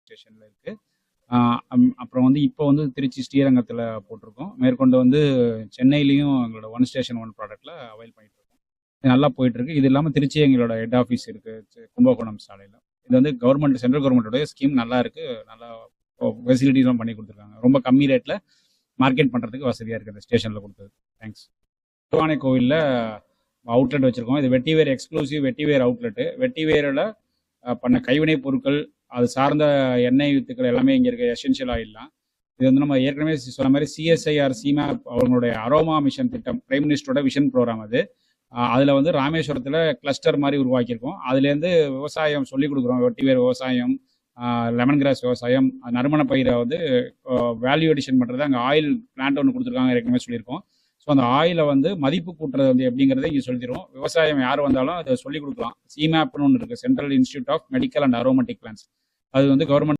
ஸ்டேஷனில் இருக்குது. அப்புறம் வந்து இப்போ வந்து திருச்சி ஸ்ரீரங்கத்தில் போட்டிருக்கோம். மேற்கொண்டு வந்து சென்னையிலையும் எங்களோட ஒன் ஸ்டேஷன் ஒன் ப்ராடக்ட்டில் அவைல் பண்ணிட்டு இருக்கோம். இது நல்லா போயிட்டுருக்கு. இது இல்லாமல் திருச்சி எங்களோட ஹெட் ஆஃபீஸ் இருக்குது கும்பகோணம் சாலையில். இது வந்து கவர்மெண்ட் சென்ட்ரல் கவர்மெண்ட்டோட ஸ்கீம் நல்லா இருக்குது. நல்லா ஃபெசிலிட்டிஸ்லாம் பண்ணி கொடுத்துருக்காங்க. ரொம்ப கம்மி ரேட்டில் மார்க்கெட் பண்ணுறதுக்கு வசதியாக இருக்குது அந்த ஸ்டேஷனில் கொடுத்தது. தேங்க்ஸ். திருவானை கோவிலில் அவுட்லெட் வச்சுருக்கோம். இது வெட்டிவேர் எக்ஸ்க்ளூசிவ் வெட்டிவேர் அவுட்லெட்டு. வெட்டிவேரில் பண்ண கைவினை பொருட்கள், அது சார்ந்த எண்ணெய் வித்துக்கள் எல்லாமே இங்கே இருக்க எசென்ஷியல் ஆயில்லாம். இது வந்து நம்ம ஏற்கனவே சொன்ன மாதிரி சிஎஸ்ஐஆர் சிமேப் அவங்களுடைய அரோமா மிஷன் திட்டம், பிரைம் மினிஸ்டரோட விஷன் ப்ரோக்ராம் அது. அதில் வந்து ராமேஸ்வரத்தில் கிளஸ்டர் மாதிரி உருவாக்கியிருக்கோம். அதுலேருந்து விவசாயம் சொல்லிக் கொடுக்குறோம். வெட்டிவேர் விவசாயம், லெமன் கிராஸ் விவசாயம், நறுமண பயிரை வந்து வேல்யூ அடிஷன் பண்ணுறது. அங்கே ஆயில் பிளான்ட் ஒன்று கொடுத்துருக்காங்க, ஏற்கனவே சொல்லியிருக்கோம். ஸோ அந்த ஆயிலை வந்து மதிப்பு கூட்டுறது வந்து எப்படிங்கிறத இங்கே சொல்லி தருவோம். விவசாயம் யார் வந்தாலும் அதை சொல்லிக் கொடுக்கலாம். சிமேப்னு ஒன்று இருக்குது, central institute of medical and aromatic plants. அது வந்து கவர்மெண்ட்